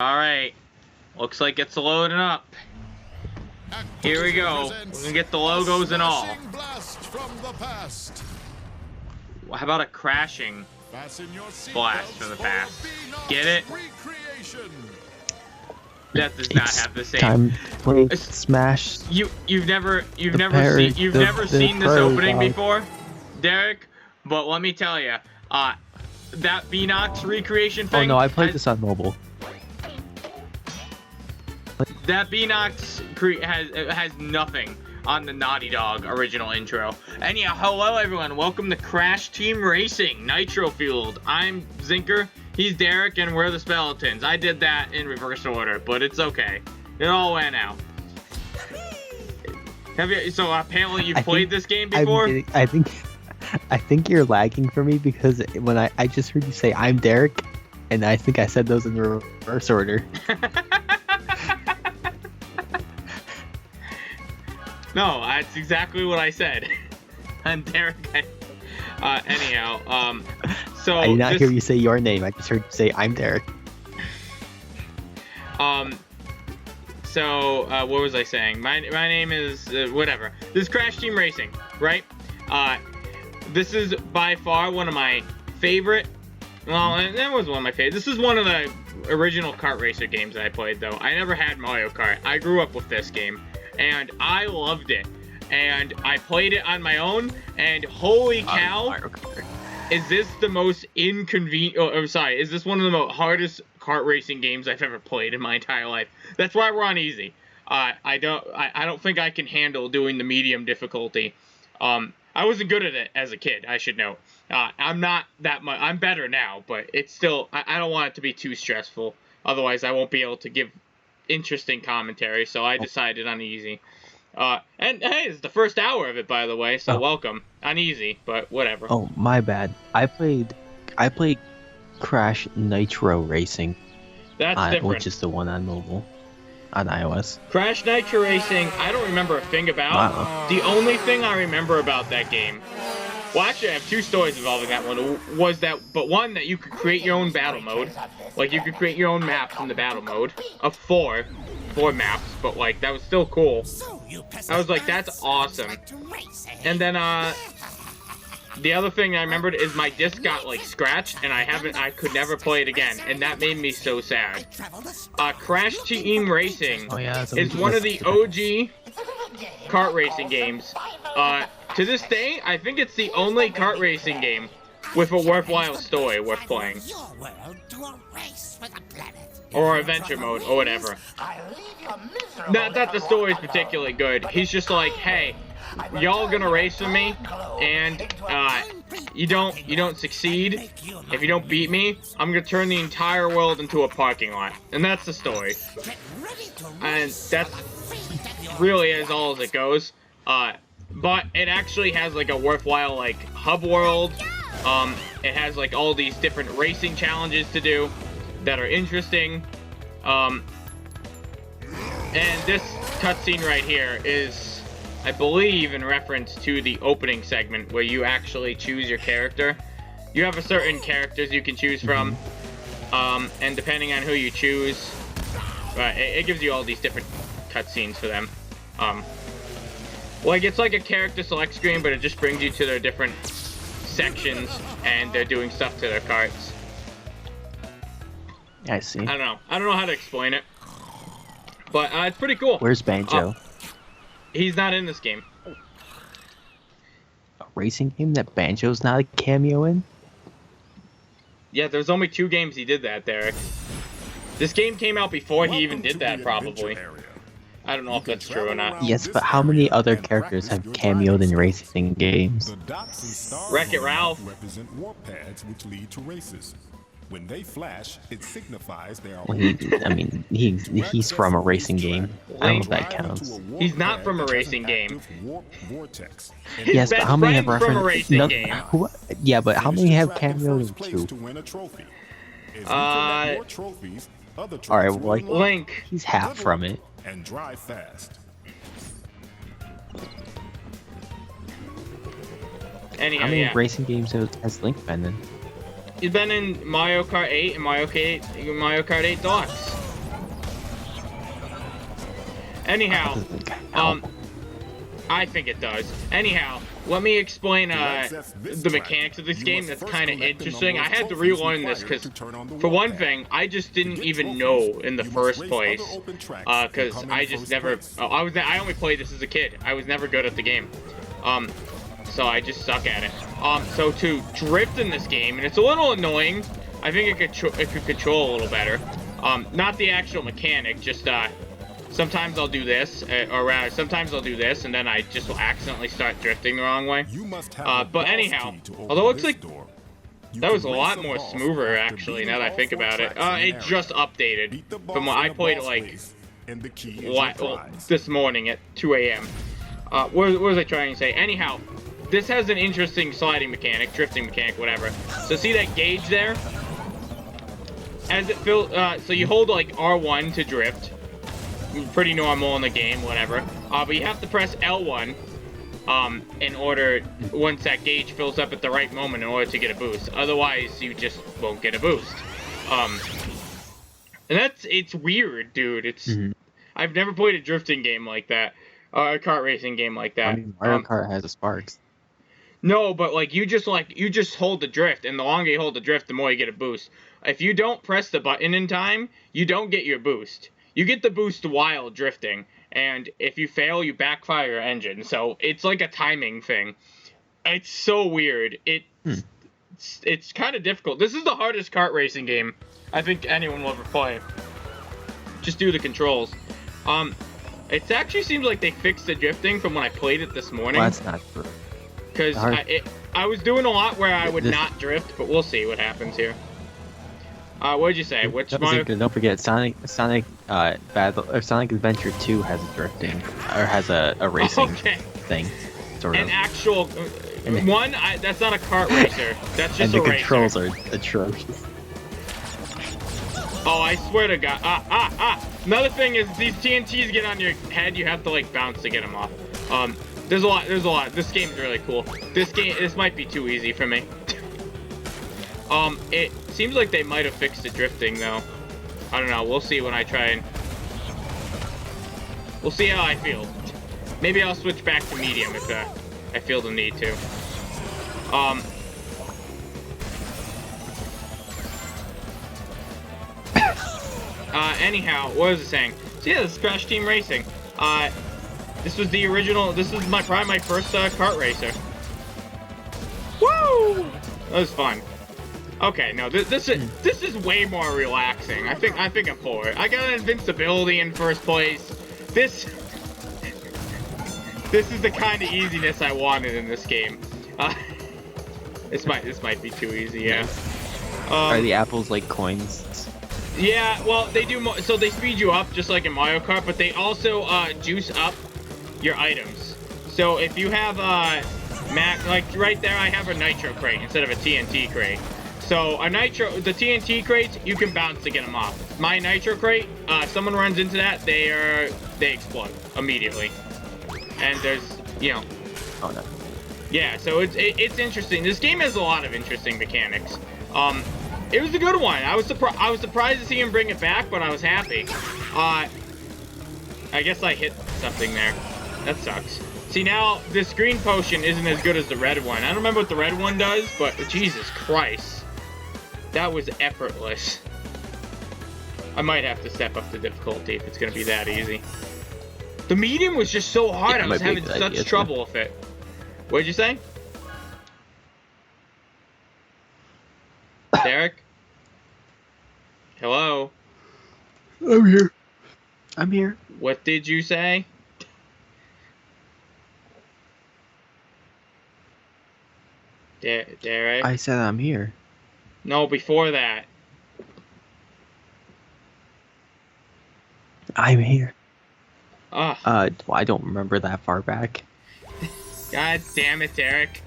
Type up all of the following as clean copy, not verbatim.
Alright, looks like it's loading up. Here we go. We're gonna get the logos and all. How about a crashing blast from the past? Get it? That does not have the same. Time play Smash. You've never seen this opening before, Derek. But let me tell you, that Beanox recreation thing. Oh no, I played this on mobile. That Beanox has nothing on the Naughty Dog original intro. And yeah, hello everyone, welcome to Crash Team Racing Nitro Fueled. I'm Zinker, he's Derek, and we're the Speletons. I did that in reverse order, but it's okay. It all went out. Have you? So apparently you've played this game before? I think you're lagging for me because when I just heard you say I'm Derek, and I think I said those in reverse order. No, that's exactly what I said. I'm Derek. Anyhow, so I did not hear you say your name. I just heard you say I'm Derek. So what was I saying? My name is whatever. This is Crash Team Racing, right? This is by far one of my favorite. Well, that was one of my favorite. This is one of the original kart racer games that I played, though. I never had Mario Kart. I grew up with this game, and I loved it. And I played it on my own, and holy cow, is this the most inconvenient? Oh, sorry, is this one of the hardest kart racing games I've ever played in my entire life? That's why we're on easy. I don't think I can handle doing the medium difficulty. I wasn't good at it as a kid, I should note. I'm not that much. I'm better now, but it's still. I don't want it to be too stressful. Otherwise, I won't be able to give interesting commentary. So I decided on easy. And hey, it's the first hour of it, by the way. So welcome on easy, but whatever. Oh, my bad. I played Crash Nitro Racing. That's different. Which is the one on mobile, on iOS. Crash Nitro Racing, I don't remember a thing about. Wow. The only thing I remember about that game, well, actually I have two stories involving that one, was that, but one, that you could create your own battle mode. Like, you could create your own maps in the battle mode of four maps, but like, that was still cool. I was like, that's awesome. And then, the other thing I remembered is my disc got like scratched, and I could never play it again, and that made me so sad. Crash Team Racing is one of the OG kart racing games. To this day, I think it's the only kart racing game with a worthwhile story worth playing. Or adventure mode, or whatever. Not that the story is particularly good. He's just like, hey, y'all gonna race with me, and you don't succeed. If you don't beat me, I'm gonna turn the entire world into a parking lot. And that's the story. And that's really as all as it goes. But it actually has like a worthwhile like hub world. It has like all these different racing challenges to do that are interesting. And this cutscene right here is, I believe, in reference to the opening segment where you actually choose your character. You have a certain characters you can choose from, and depending on who you choose, it gives you all these different cutscenes for them. Like, it's like a character select screen, but it just brings you to their different sections, and they're doing stuff to their carts. I see. I don't know how to explain it, but it's pretty cool. Where's Banjo? He's not in this game. A racing game that Banjo's not a cameo in? Yeah, there's only 2 games he did that, Derek. This game came out before he even did that, probably. I don't know if that's true or not. Yes, but how many other characters have cameoed in racing games? Wreck-It Ralph. Represent warp pads which lead to races. When they flash, it signifies they are. Well, he's from a racing game. I don't know if that counts. He's not from a racing game. Yes, but how many have from a referenced? racing game. Yeah, but how many have cameoed in 2? Alright, well, like, Link. He's half from it. And drive fast. Anyhow, how many yeah. racing games has Link been in? He's been in Mario Kart 8 and Mario Kart 8 Deluxe. Anyhow, I think it does. Anyhow, let me explain the mechanics of this game. That's kind of interesting. I had to relearn this because, for one thing, I just didn't even know in the first place. Because I just never. I only played this as a kid. I was never good at the game. So I just suck at it. So to drift in this game, and it's a little annoying. I think it could control a little better. Not the actual mechanic, just sometimes I'll do this, or rather, sometimes I'll do this, and then I just will accidentally start drifting the wrong way. But anyhow, although it looks like that was a lot more smoother, actually, now that I think about it. It just updated from when I played it, like, this morning at 2 a.m. What was I trying to say? Anyhow, this has an interesting sliding mechanic, drifting mechanic, whatever. So see that gauge there? As it fills, so you hold, like, R1 to drift. Pretty normal in the game, whatever. But you have to press L1 in order, once that gauge fills up at the right moment, in order to get a boost. Otherwise, you just won't get a boost. And it's weird, dude. It's I've never played a drifting game like that, a kart racing game like that. I mean, Mario Kart has a Sparks. No, but like you just hold the drift, and the longer you hold the drift, the more you get a boost. If you don't press the button in time, you don't get your boost. You get the boost while drifting, and if you fail, you backfire your engine. So it's like a timing thing. It's so weird. It's kind of difficult. This is the hardest kart racing game I think anyone will ever play. Just due to the controls. It actually seems like they fixed the drifting from when I played it this morning. Well, that's not true. Because I was doing a lot where I would not drift, but we'll see what happens here. What did you say? Which Mario? Don't forget, Sonic Adventure 2 has a drifting, or has a racing thing. Sort of. An actual one. That's not a kart racer. That's just a racer. And the controls are atrocious. Oh, I swear to God. Another thing is these TNTs get on your head. You have to like bounce to get them off. There's a lot. This game's really cool. This might be too easy for me. It seems like they might have fixed the drifting, though. I don't know. We'll see when I try and... We'll see how I feel. Maybe I'll switch back to medium if I feel the need to. Anyhow, what was it saying? So yeah, this is Crash Team Racing. This was the original... This is probably my first kart racer. Woo! That was fun. Okay, no, this is way more relaxing. I think I'm for it. I got invincibility in first place. This is the kind of easiness I wanted in this game. This might be too easy, yeah. Are the apples like coins? Yeah, well, they do. So they speed you up just like in Mario Kart, but they also juice up your items. So if you have like right there, I have a Nitro crate instead of a TNT crate. So the TNT crates, you can bounce to get them off. My Nitro crate, if someone runs into that, they explode immediately. And there's, you know. Oh no. Yeah, so it's interesting. This game has a lot of interesting mechanics. It was a good one. I was surprised to see him bring it back, but I was happy. I guess I hit something there. That sucks. See, now this green potion isn't as good as the red one. I don't remember what the red one does, but Jesus Christ. That was effortless. I might have to step up the difficulty if it's going to be that easy. The medium was just so hard. Yeah, I was having such trouble with it. What did you say? Derek? Hello? I'm here. What did you say? Derek? I said I'm here. No, before that. I'm here. Ugh. Well, I don't remember that far back. God damn it, Derek.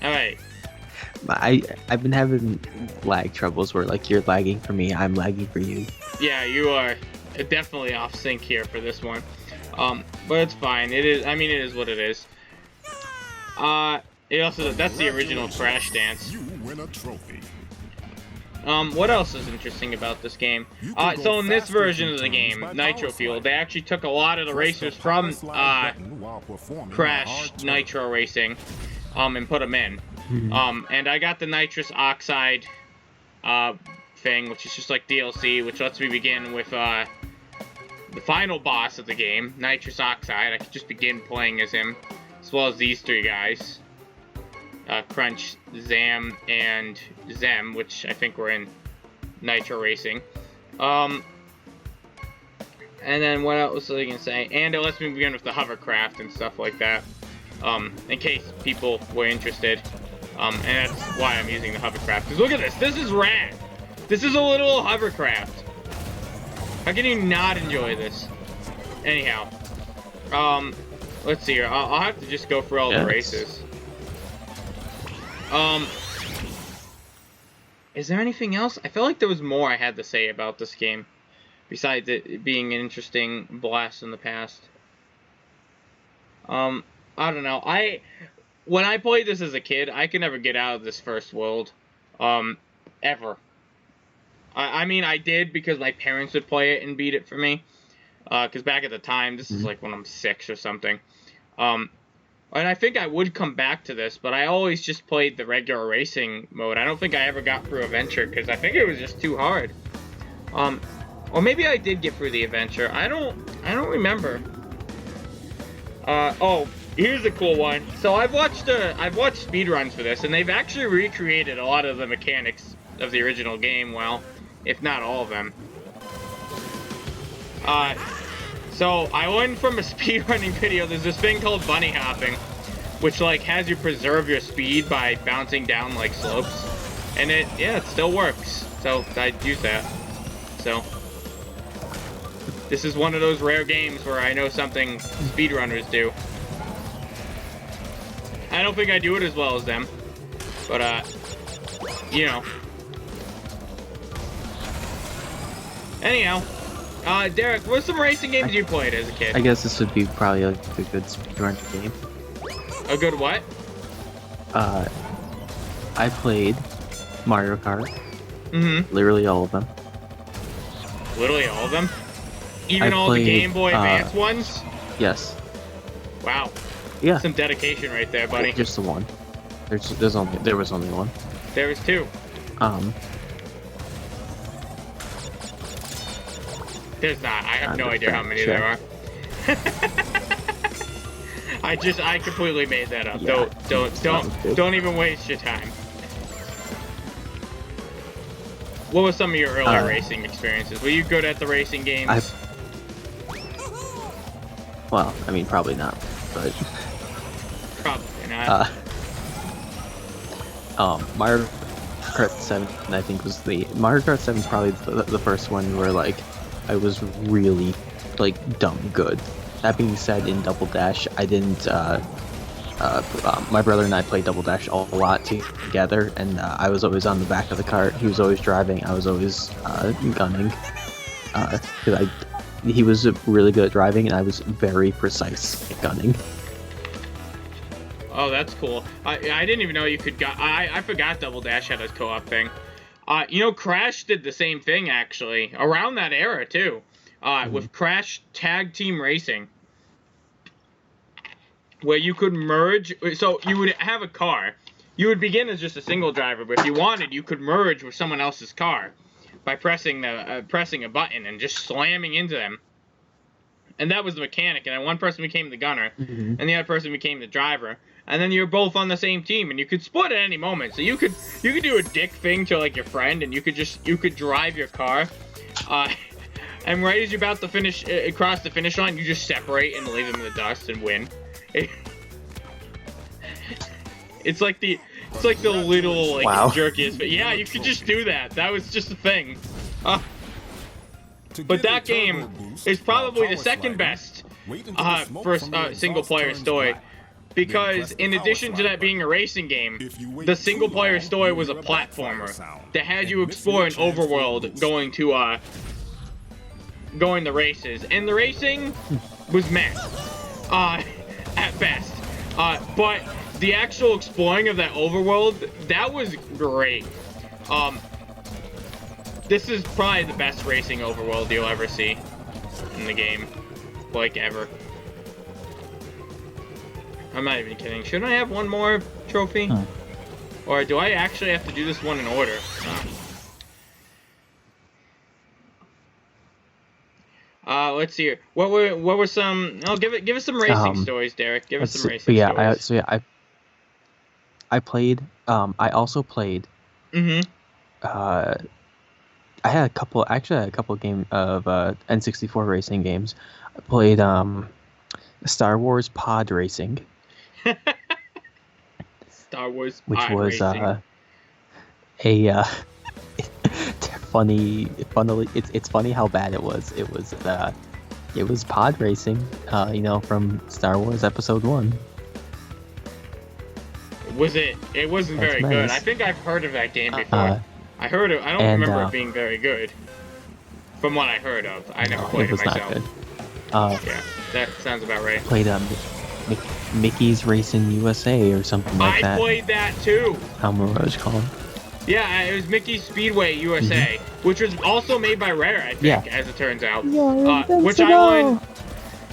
Alright. I've been having lag troubles where like you're lagging for me, I'm lagging for you. Yeah, you are definitely off sync here for this one. But it's fine. It is what it is. It also, that's the original Crash Dance. You win a trophy. What else is interesting about this game? So in this version of the game, Nitro Fuel, they actually took a lot of the racers from Crash Nitro Racing, and put them in. And I got the nitrous oxide thing, which is just like DLC, which lets me begin with the final boss of the game, nitrous oxide. I could just begin playing as him, as well as these three guys. Crunch, Zam, and Zem, which I think were in Nitro Racing. And then what else was I gonna say? And it lets me begin with the hovercraft and stuff like that, in case people were interested. And that's why I'm using the hovercraft. Because look at this. This is rad. This is a little hovercraft. How can you not enjoy this? Anyhow, let's see here. I'll have to just go through all the races. Is there anything else? I feel like there was more I had to say about this game, besides it being an interesting blast in the past. I don't know. When I played this as a kid, I could never get out of this first world, ever. I mean, I did because my parents would play it and beat it for me, because back at the time, this is like when I'm 6 or something. And I think I would come back to this, but I always just played the regular racing mode. I don't think I ever got through Adventure, because I think it was just too hard. Or maybe I did get through the Adventure. I don't remember. Oh, here's a cool one. So I've watched speedruns for this, and they've actually recreated a lot of the mechanics of the original game, well, if not all of them. So I learned from a speedrunning video, there's this thing called bunny hopping, which like has you preserve your speed by bouncing down like slopes. And it still works. So I'd use that. So this is one of those rare games where I know something speedrunners do. I don't think I do it as well as them. But you know. Anyhow. Derek, what's some racing games you played as a kid? I guess this would be probably like a good speedrun game. A good what? I played Mario Kart. Literally all of them. Literally all of them? Even all the Game Boy Advance ones? Yes. Wow. Yeah. Some dedication right there, buddy. Just the one. There was only one. There was 2. There's not. I have no idea how many there are. I completely made that up. Yeah, Don't even waste your time. What were some of your earlier racing experiences? Were you good at the racing games? Well, I mean, probably not, but probably not. Mario Kart 7, I think was Mario Kart 7 is probably the first one where like I was really like dumb good. That being said, in Double Dash, I didn't. My brother and I played Double Dash a lot together, and I was always on the back of the cart. He was always driving. I was always gunning. Because he was really good at driving, and I was very precise at gunning. Oh, that's cool. I didn't even know you could gun. I forgot Double Dash had a co-op thing. You know, Crash did the same thing, actually, around that era, too, with Crash Tag Team Racing, where you could merge. So you would have a car. You would begin as just a single driver, but if you wanted, you could merge with someone else's car by pressing a button and just slamming into them. And that was the mechanic, and then one person became the gunner, and the other person became the driver. And then you're both on the same team, and you could split at any moment. So you could do a dick thing to like your friend, and you could drive your car, and right as you're about to finish cross the finish line, you just separate and leave them in the dust and win. It's like the little like jerkiest, but yeah, you could just do that. That was just a thing. But that game is probably the second best first single player story. Because in addition to that being a racing game, the single-player story was a platformer that had you explore an overworld going the races, and the racing was meh, at best. But the actual exploring of that overworld, that was great. This is probably the best racing overworld you'll ever see in the game. Like, ever. I'm not even kidding. Should I have one more trophy? Or do I actually have to do this one in order? Let's see here. What were some? Oh, give us some racing stories, Derek. Give us some racing stories. I played. I also played. I had a couple. Actually, I had a couple game of N64 racing games. I played Star Wars Pod Racing. Star Wars which Pod was Racing. funnily, it's funny how bad it was. It was pod racing, from Star Wars Episode 1. Was it? It wasn't That's very nice. good. I think I've heard of that game before. I heard it. I don't remember it being very good. From what I heard of, I never played it was myself. Not good. Yeah, that sounds about right. Played Mickey's Racing USA or something like that. I played that too. I don't remember what it was called. Yeah, it was Mickey's Speedway USA, which was also made by Rare, I think, as it turns out. Which I won.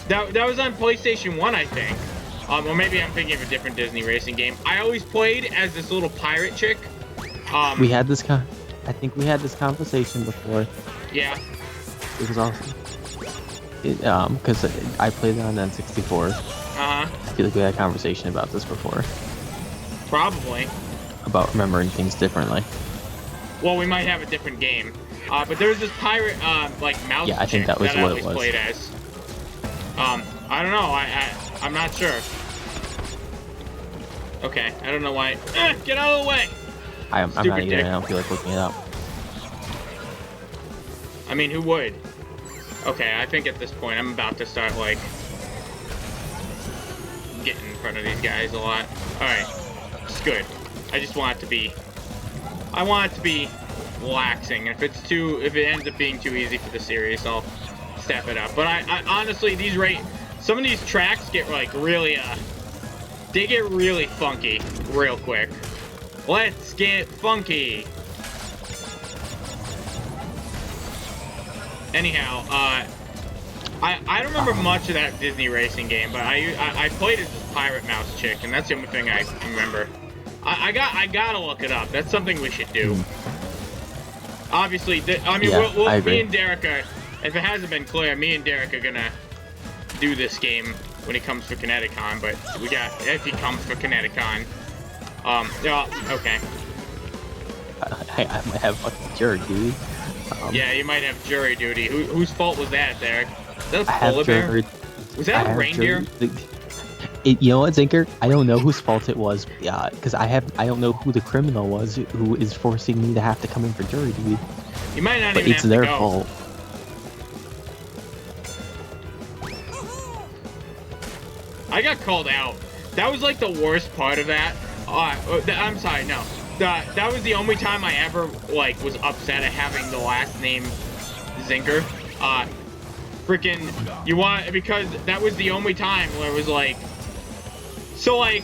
That was on PlayStation 1, I think. Or maybe I'm thinking of a different Disney racing game. I always played as this little pirate chick. We had this I think we had this conversation before. Yeah. It was awesome. Because I played it on N64. I feel like we had a conversation about this before. Probably. About remembering things differently. Well, we might have a different game. But there was this pirate, mouse I think chick that was I what always it was. played as. I don't know. I'm not sure. Okay, I don't know why. Get out of the way! I'm not even. I don't feel like looking it up. I mean, who would? Okay, I think at this point I'm about to start, getting in front of these guys a lot. Alright. It's good. I just want it to be... I want it to be relaxing. If it ends up being too easy for the series, I'll step it up. But I honestly, some of these tracks get, really, they get really funky real quick. Let's get funky! Anyhow, I don't remember much of that Disney racing game, but I played as this pirate mouse chick, and that's the only thing I remember. I gotta look it up. That's something we should do. Obviously, me and Derek are, if it hasn't been clear, me and Derek are gonna do this game when he comes for Kineticon, but if he comes for Kineticon. Okay. I might have fucking jury duty. Yeah, you might have jury duty. Whose fault was that, Derek? That was polar bear? Was that a reindeer? You know what, Zinker? I don't know whose fault it was. Yeah, because I don't know who the criminal was who is forcing me to have to come in for jury duty. You might not but even it's have their to go. fault. I got called out. That was the worst part of that. I'm sorry, no. That was the only time I ever was upset at having the last name Zinker. Because that was the only time where it was I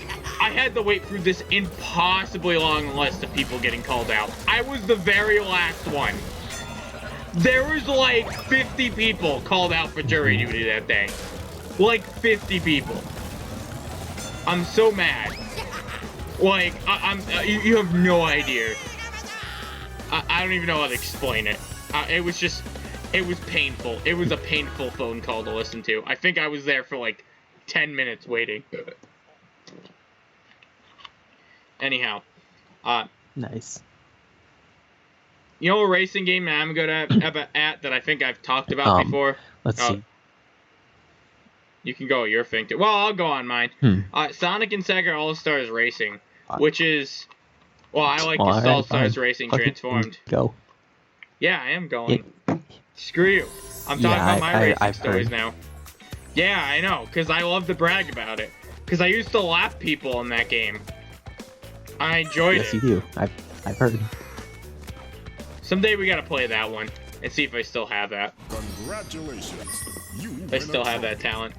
had to wait through this impossibly long list of people getting called out. I was the very last one. There was 50 people called out for jury duty that day. 50 people. I'm so mad. You have no idea. I don't even know how to explain it. It was painful. It was a painful phone call to listen to. I think I was there for 10 minutes waiting. Anyhow. Nice. You know a racing game that I'm good at that I think I've talked about before? Let's see. You can go your thing too. Well, I'll go on mine. Sonic and Sega All-Stars Racing, which is... Well, I like this All-Stars Racing Transformed. Go. Yeah, I am going. Screw you. I'm talking about my racing stories now. Yeah, I know, because I love to brag about it. Because I used to lap people in that game. I enjoyed it. Yes, you do. I've heard. Someday we gotta play that one and see if I still have that. Congratulations. I still have that talent.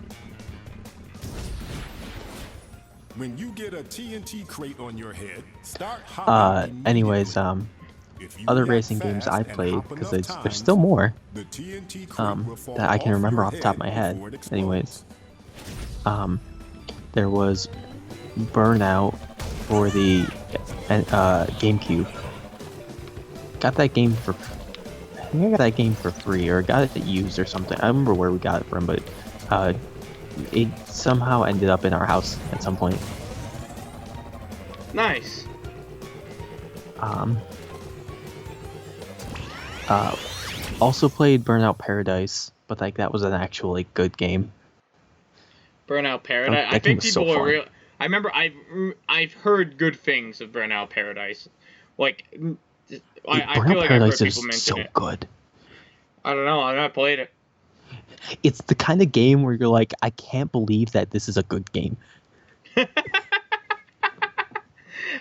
When you get a TNT crate on your head, start hopping. Anyways, If you other react racing games fast I and played, hop because enough there's still times, more the TNT crate will fall that I can off remember your off the top of my head. before it explodes. Anyways, there was Burnout for the GameCube. Got that game for, I think I got that game for free, or got it used or something. I don't remember where we got it from, but it somehow ended up in our house at some point. Nice. Also played Burnout Paradise, but like that was an actual like good game. Burnout Paradise. That I game think was so people are fun. real. I remember I've heard good things of Burnout Paradise. Like, I Burnout feel like I've heard Paradise people is mention so it. good. I don't know. I've not played it. It's the kind of game where you're like, I can't believe that this is a good game.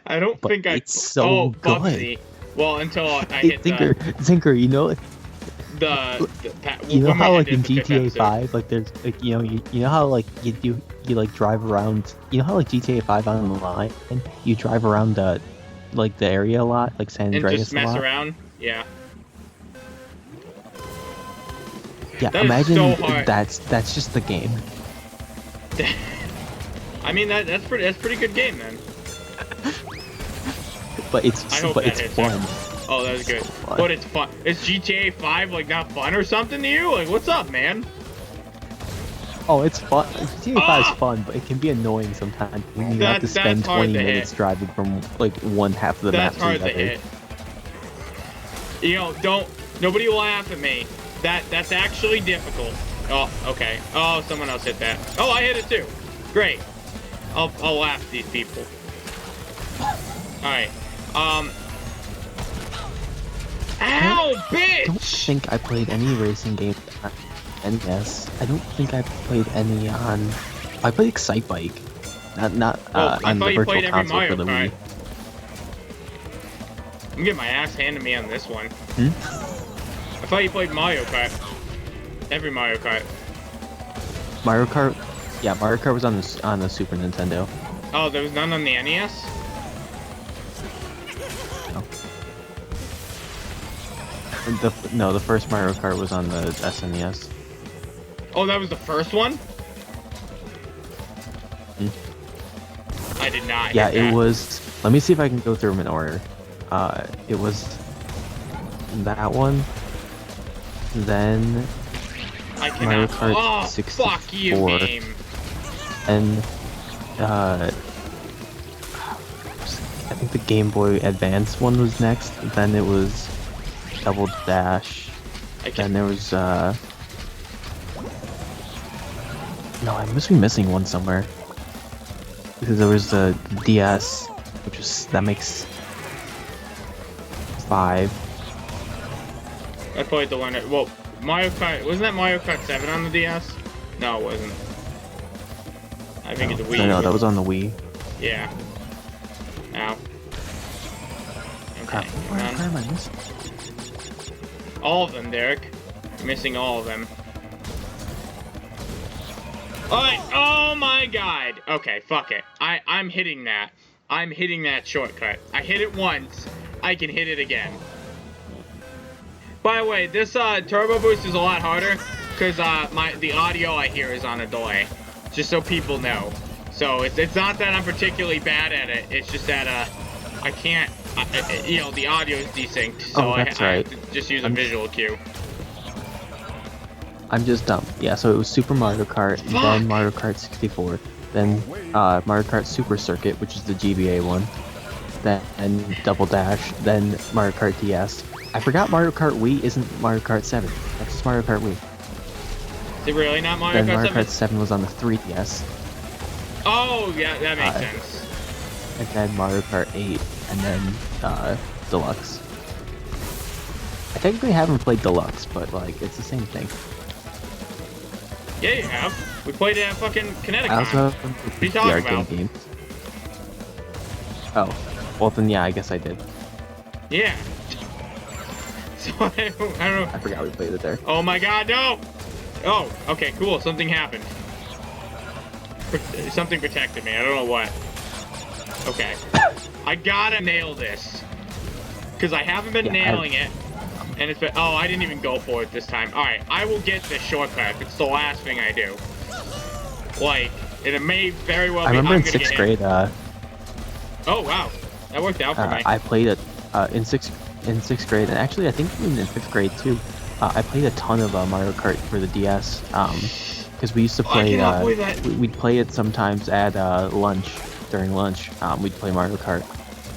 I don't But think I. it's so Oh, good. Bubsy. Well, until I hit Zinker, you know, you know how like in the fifth GTA episode. 5, like there's like you know how like you like drive around, you know how like GTA 5 online and you drive around the area a lot, like San And Andreas just a mess lot. around. Yeah. Yeah, That is imagine so hard. that's just the game. I mean that's pretty good game then. But it's I hope but that it's hits fun. Oh, that was good. so fun. But it's fun. Is GTA 5 like not fun or something to you? Like, what's up, man? Oh, it's fun. GTA 5 Ah! is fun, but it can be annoying sometimes when you have to That's spend hard 20 to minutes hit. driving from like one half of the That's map hard to the to other. hit. You know, nobody laugh at me. That's actually difficult. Oh, okay. Oh, someone else hit that. Oh, I hit it too. Great. I'll laugh at these people. Alright. Ow, I don't bitch! think I played any racing games on NES. I don't think I played any on. I played Excite Bike, not I on thought the you Virtual played every Console Mario for the Kart. Wii. I'm getting my ass handed to me on this one. Hmm? I thought you played Mario Kart. Every Mario Kart. Mario Kart, yeah, Mario Kart was on the Super Nintendo. Oh, there was none on the NES? No, the first Mario Kart was on the SNES. Oh, that was the first one? I did not. Yeah, hit that. it was. Let me see if I can go through them in order. It was that one, then I Mario cannot. Kart Oh, 64, fuck you, game. and I think the Game Boy Advance one was next. Then it was Double Dash. I Then can't. there was no, I must be missing one somewhere. Because there was the DS, which was that makes 5. I played the one that. Well, Mario Kart. Wasn't that Mario Kart 7 on the DS? No, it wasn't. I think it's a Wii. No, that was on the Wii. Yeah. Ow. Crap. Okay. Where Hang on. am I missing? All of them, Derek. You're missing all of them. Alright, oh my god. Okay, fuck it. I'm hitting that. I'm hitting that shortcut. I hit it once. I can hit it again. By the way, this turbo boost is a lot harder because the audio I hear is on a delay. Just so people know. So it's not that I'm particularly bad at it. It's just that I can't. You know, the audio is desynced, so Oh, that's I right. have to just use a visual cue. I'm just dumb. Yeah, so it was Super Mario Kart, Fuck! then Mario Kart 64, then Mario Kart Super Circuit, which is the GBA one, then Double Dash, then Mario Kart DS. I forgot Mario Kart Wii isn't Mario Kart 7. That's just Mario Kart Wii. Is it really not Mario Then Kart Mario 7? Kart 7 was on the 3DS, Oh, yeah, that makes Uh, sense. and then Mario Kart 8, and then Deluxe. I technically haven't played Deluxe, but like it's the same thing. Yeah, you have. We played it at fucking Kinetic. I also have are you the talking arcade about? games. Oh, well then yeah, I guess I did. Yeah. So I don't know. I forgot we played it there. Oh my god, no! Oh, okay, cool. Something happened. Something protected me. I don't know what. Okay. I gotta nail this. because I haven't been Yeah, nailing it. And it's been, oh, I didn't even go for it this time. Alright, I will get this shortcut if it's the last thing I do. Like, and it may very well be. I remember I'm in gonna 6th get grade, hit. Oh, wow. That worked out for me. I played it in sixth grade, and actually I think even in 5th grade too. I played a ton of Mario Kart for the DS, because we used to play. I cannot believe that. We'd play it sometimes at lunch. During lunch, we'd play Mario Kart.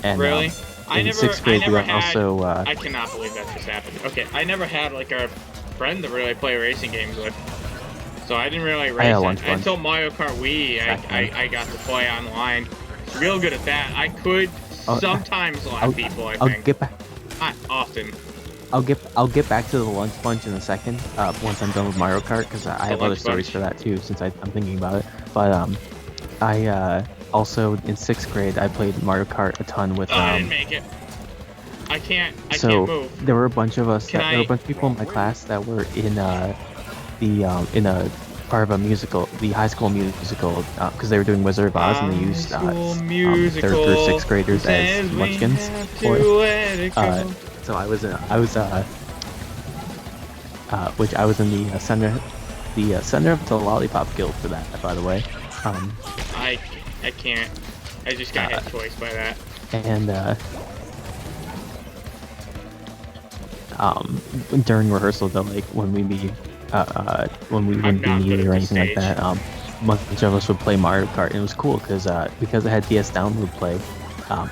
And, Really? in 6th grade, I never we had. also. I cannot believe that just happened. Okay, I never had like a friend to really play racing games with, so I didn't really race until Mario Kart Wii. I got to play online. It's real good at that. I could sometimes lap people. I think. I'll get back. Not often. I'll get back to the lunch bunch in a second. Once I'm done with Mario Kart, because I have other stories for that too. Since I'm thinking about it, but I also in 6th grade I played Mario Kart a ton with. I didn't make it. I can't move. There were a bunch of us. There were a bunch of people in my class that were in a part of a musical, the high school musical, because they were doing Wizard of Oz, and they used 3rd through 6th graders as munchkins for it. So I was in the center of the Lollipop Guild for that, by the way. I can't. I just got hit twice by that. And during rehearsal though, like when we wouldn't be needed or anything like that, a bunch of us would play Mario Kart, and it was cool because it had DS download play.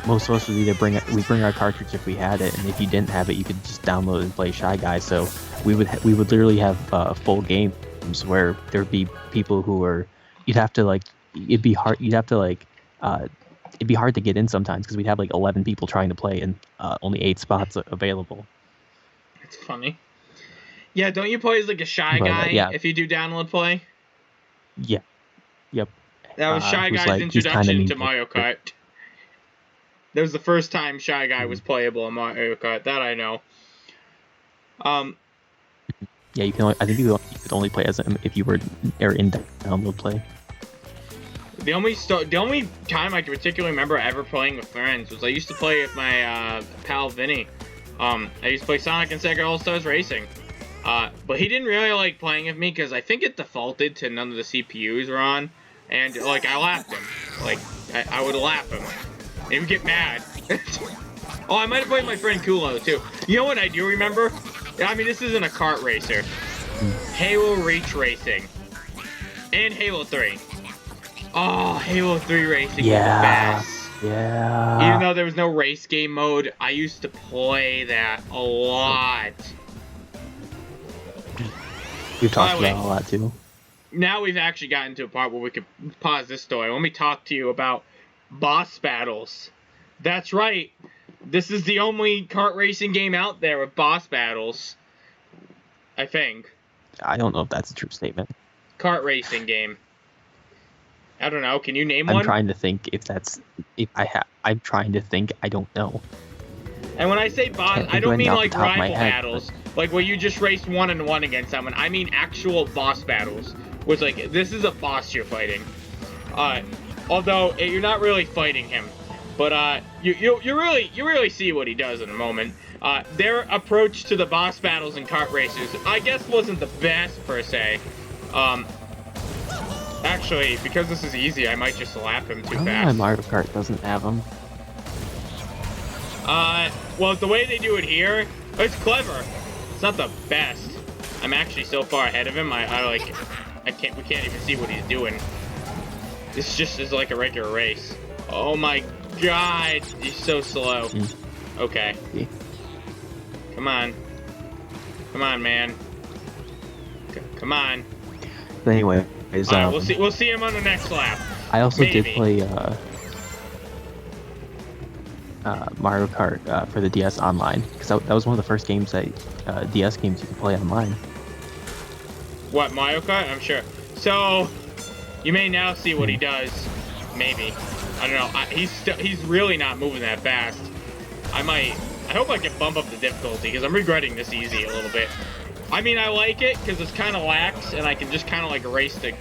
Most of us would either bring our cartridge if we had it, and if you didn't have it, you could just download and play Shy Guy. So we would literally have full games where there'd be people who were it'd be hard to get in sometimes because we'd have like 11 people trying to play and only 8 spots available. It's funny. Yeah, don't you play as like a Shy Guy if you do download play? Yeah. Yep. That was Shy Guy's introduction to Mario Kart. That was the first time Shy Guy was playable in Mario Kart. That I know. Yeah, I think you could only play as him if you were in download play. The only time I can particularly remember ever playing with friends was I used to play with my pal Vinny. I used to play Sonic and Sega All-Stars Racing. But he didn't really like playing with me because I think it defaulted to none of the CPUs were on. And, like, I lapped him. Like, I would lap him. And he would get mad. Oh, I might have played my friend Kulo, too. You know what I do remember? I mean, this isn't a kart racer. Halo Reach Racing. And Halo 3. Oh, Halo 3 Racing was the best. Yeah. Even though there was no race game mode, I used to play that a lot. We've talked about it a lot, too. Now we've actually gotten to a part where we could pause this story. Let me talk to you about boss battles. That's right. This is the only kart racing game out there with boss battles. I think. I don't know if that's a true statement. Kart racing game. I don't know. Can you name one? I'm trying to think I'm trying to think. I don't know. And when I say boss, I don't mean like rival battles. Like where you just race 1-on-1 against someone. I mean actual boss battles. Which like, this is a boss you're fighting. Although you're not really fighting him. But you really see what he does in a moment. Their approach to the boss battles in kart races, I guess, wasn't the best per se. Actually, because this is easy, I might just lap him too fast. I don't know why Mario Kart doesn't have them. Well, the way they do it here, it's clever. It's not the best. I'm actually so far ahead of him. We can't even see what he's doing. This just is like a regular race. Oh my god, he's so slow. Okay. Yeah. Come on. Come on, man. Come on. But anyway, we'll see him on the next lap. I also did play Mario Kart for the DS online because that was one of the first games DS games you could play online. What, Mario Kart? I'm sure. So you may now see what he does. Maybe. I don't know. He's really not moving that fast. I hope I can bump up the difficulty because I'm regretting this easy a little bit. I mean, I like it because it's kind of lax and I can just kind of like erase the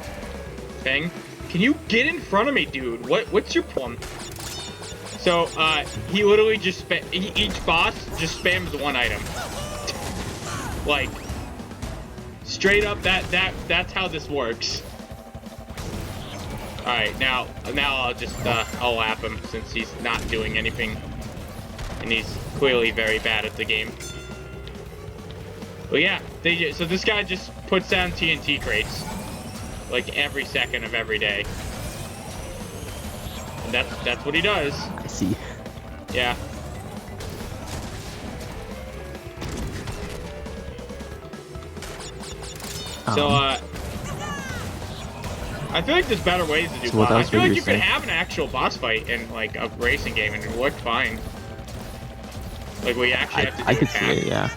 thing. Can you get in front of me, dude? What's your problem? So, he literally just each boss just spams one item. Like, straight up, that's how this works. All right, now I'll just I'll lap him since he's not doing anything, and he's clearly very bad at the game. But yeah, so this guy just puts down TNT crates like every second of every day, and that's what he does. I see. Yeah. So I feel like there's better ways to do boss. I feel like you could have an actual boss fight in like a racing game and it worked fine. Like we actually have to do I could see it, yeah.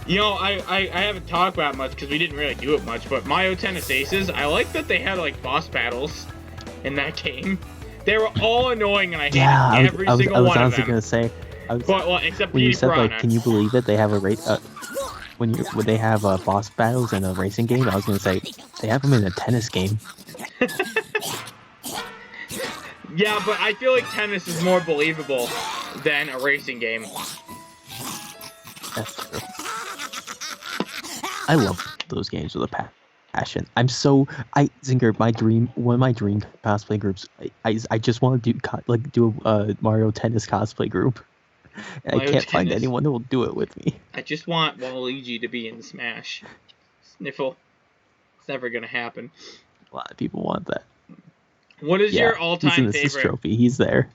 You know, I haven't talked about it much because we didn't really do it much, but Mario Tennis Aces, I like that they had like boss battles in that game. They were all annoying and I hated every single one of them. I was honestly gonna say, except when you said Piranha. like, can you believe it? They have a race. When they have boss battles in a racing game, I was gonna say they have them in a tennis game. Yeah, but I feel like tennis is more believable than a racing game. That's true. I love those games with a passion. Zinker, one of my dream cosplay groups. I just want to do a Mario Tennis cosplay group. And I can't find anyone who will do it with me. I just want Waluigi to be in Smash. Sniffle. It's never gonna happen. A lot of people want that. What is your all-time favorite? He's in this trophy. He's there.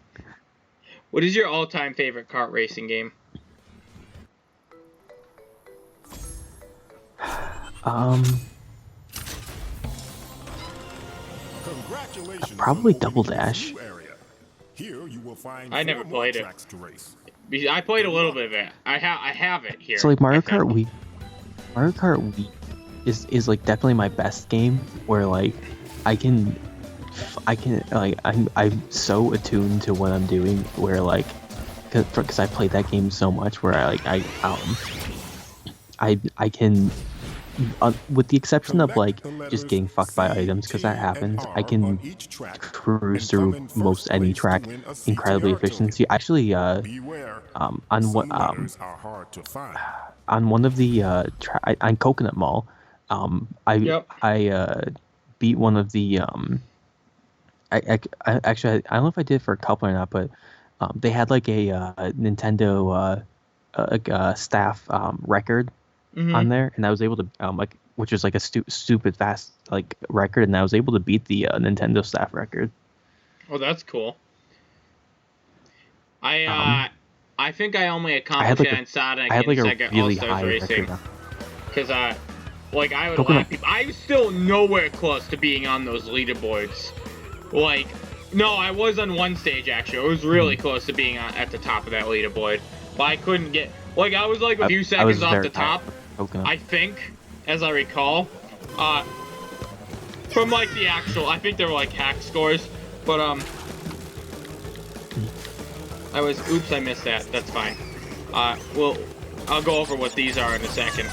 What is your all-time favorite kart racing game? Probably Double Dash. Here you will find I never played it. I played a little bit of it. I have it here. So like Mario Kart Wii is like definitely my best game where like I can like I'm so attuned to what I'm doing where like because I played that game so much where I can with the exception of like just getting fucked by items because that happens, I can cruise through most any track incredibly efficiently. Actually, on one of the on Coconut Mall, I beat one of the I actually I don't know if I did it for a couple or not, but they had like a Nintendo staff record. On there, and I was able to which was like a stupid fast like record, and I was able to beat the Nintendo staff record. Oh, that's cool. I think I only accomplished it on Sonic and Sega All-Stars Racing. Because I would laugh people. I was still nowhere close to being on those leaderboards. Like, no, I was on one stage actually. I was really close to being at the top of that leaderboard, but I couldn't get. Like, I was like a few seconds off the top. I think, as I recall, from like the actual, I think they were like hack scores, but oops, I missed that. That's fine. Well, I'll go over what these are in a second.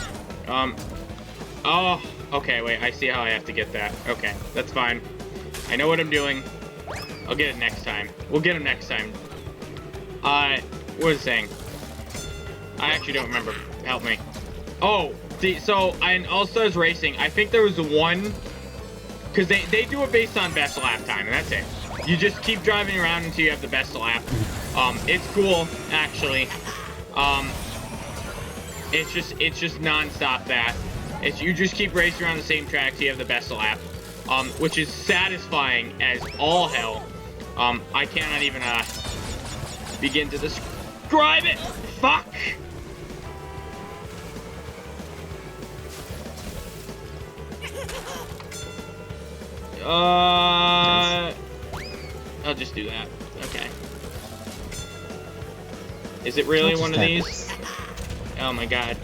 Oh, okay, wait, I see how I have to get that. Okay, that's fine. I know what I'm doing. I'll get it next time. We'll get them next time. What was I saying? I actually don't remember. Help me. Oh, so in All-Stars Racing, I think there was one, because they do it based on best lap time, and that's it. You just keep driving around until you have the best lap. It's cool, actually. It's just non-stop that. You just keep racing around the same track till you have the best lap, which is satisfying as all hell. I cannot even begin to describe it. Fuck. I'll just do that. Okay. Is it really one of these? Oh my god.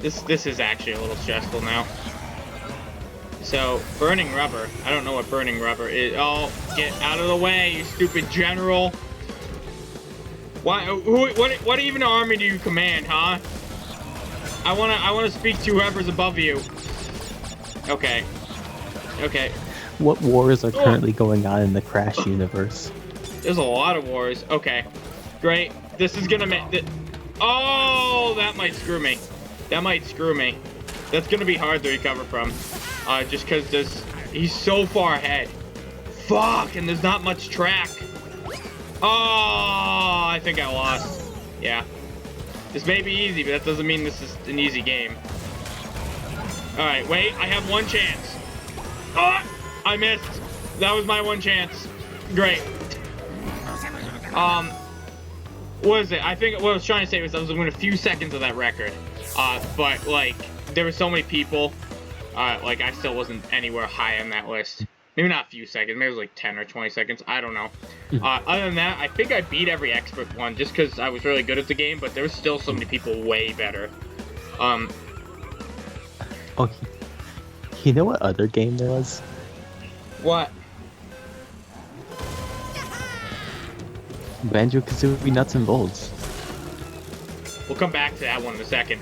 This is actually a little stressful now. So, burning rubber. I don't know what burning rubber is. Oh, get out of the way, you stupid general. What even army do you command, huh? I wanna speak to whoever's above you. Okay. Okay. What wars are currently going on in the Crash universe? There's a lot of wars. Okay, great. This is gonna make. Oh, that might screw me. That might screw me. That's gonna be hard to recover from. Just because he's so far ahead. Fuck, and there's not much track. Oh, I think I lost. Yeah. This may be easy, but that doesn't mean this is an easy game. Alright, wait, I have one chance. Oh, I missed. That was my one chance. Great. What is it? I think what I was trying to say was I was within a few seconds of that record. But, like, there were so many people, like, I still wasn't anywhere high on that list. Maybe not a few seconds, maybe it was like 10 or 20 seconds, I don't know. Other than that, I think I beat every expert one just because I was really good at the game, but there was still so many people way better. Oh, you know what other game there was? What? Banjo-Kazooie Nuts and Bolts. We'll come back to that one in a second.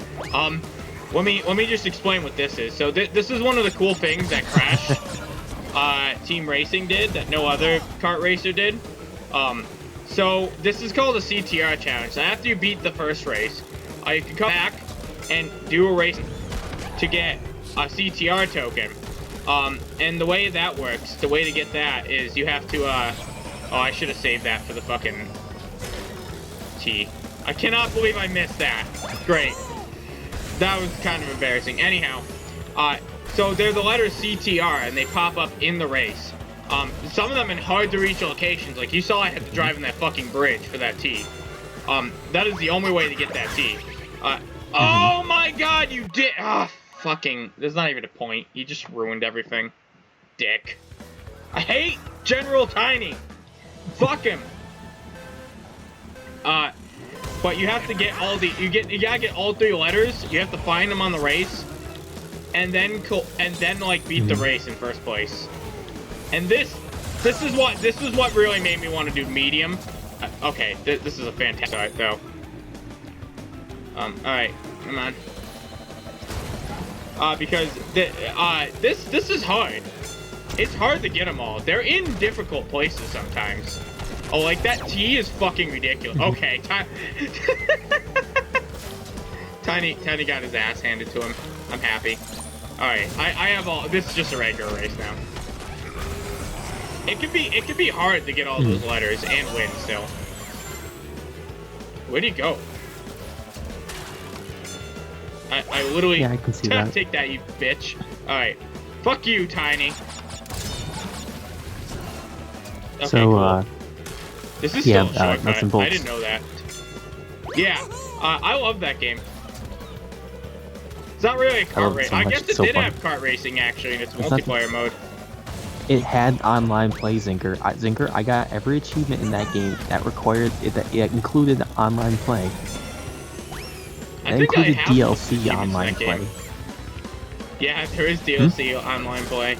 Let me just explain what this is. So this is one of the cool things that Crash Team Racing did that no other kart racer did. So this is called a CTR challenge. So after you beat the first race, you can come back and do a race to get a CTR token. And the way that works, the way to get that is you have to, oh, I should have saved that for the fucking T. I cannot believe I missed that. Great. That was kind of embarrassing. Anyhow, so they're the letters CTR, and they pop up in the race. Some of them in hard-to-reach locations. Like, you saw I had to drive in that fucking bridge for that T. That is the only way to get that T. Oh my god, you did- fucking- there's not even a point. You just ruined everything. Dick. I hate General Tiny. Fuck him. But you have to get all the- you gotta get all 3 letters. You have to find them on the race. And then like beat the race in first place. And this is what really made me want to do medium. Okay, this is a fantastic start though. Alright, come on. Because this is hard. It's hard to get them all. They're in difficult places sometimes. Oh, like that T is fucking ridiculous. Okay, Tiny got his ass handed to him. I'm happy. Alright, I have all- this is just a regular race now. It could be hard to get all those letters and win still. Where'd he go? I literally- Yeah, I can see that. Take that, you bitch. Alright. Fuck you, Tiny. Okay, So, cool. This is yeah, still a shortcut. Nuts and Bolts. I didn't know that. Yeah, I love that game. It's not really a kart race. so I much. guess It's it so did fun. have kart racing actually in its It's not- multiplayer mode. It had online play, Zinker. Zinker, I got every achievement in that game that required that included online play. That included have DLC achievements in online that game. play. Yeah, there is DLC online play.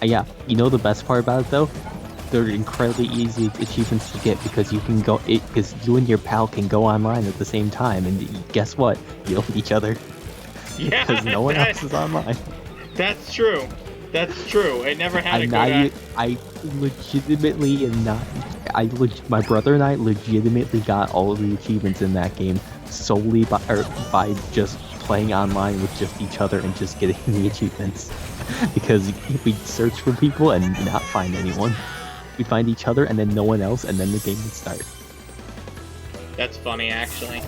Yeah, you know the best part about it though? They're incredibly easy achievements to get because you can go, because you and your pal can go online at the same time, and guess what? You'll hit each other. Yeah, Because no one else is online. That's true. That's true. It never had a I'm good. not, I legitimately am not. My brother and I legitimately got all of the achievements in that game solely by just playing online with just each other and just getting the achievements. Because we'd search for people and not find anyone. We'd find each other and then no one else, and then the game would start. That's funny, actually.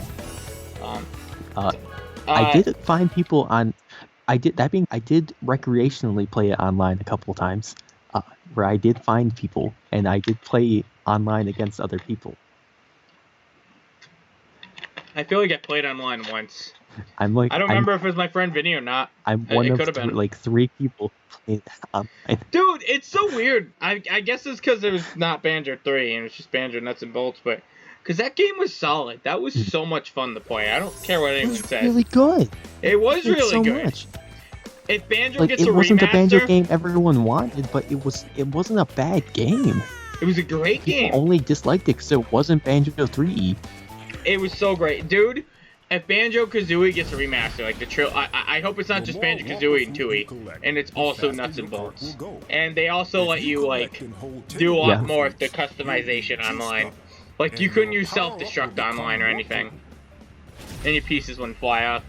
I did find people on. I did recreationally play it online a couple times, where I did find people and I did play online against other people. I feel like I played online once. I'm like, I don't remember if it was my friend Vinny or not. I'm one of could've been. like 3 people playing online. Dude, it's so weird. I guess it's because it was not Banjo 3 and it's just Banjo Nuts and Bolts, but because that game was solid. That was so much fun to play. I don't care what It anyone was says. really good. It was It's really so good. much. If Banjo Like, gets it a wasn't the Banjo remaster, game everyone wanted, but it wasn't a bad game. it was a great game. People only disliked it because it wasn't Banjo 3. It was so great. Dude, if Banjo-Kazooie gets a remaster, like the I hope it's not just Banjo-Kazooie and Tooie, and it's also nuts and bolts. And they also let you like do a lot more of the customization online. Like you couldn't use self-destruct online or anything. And your pieces wouldn't fly up.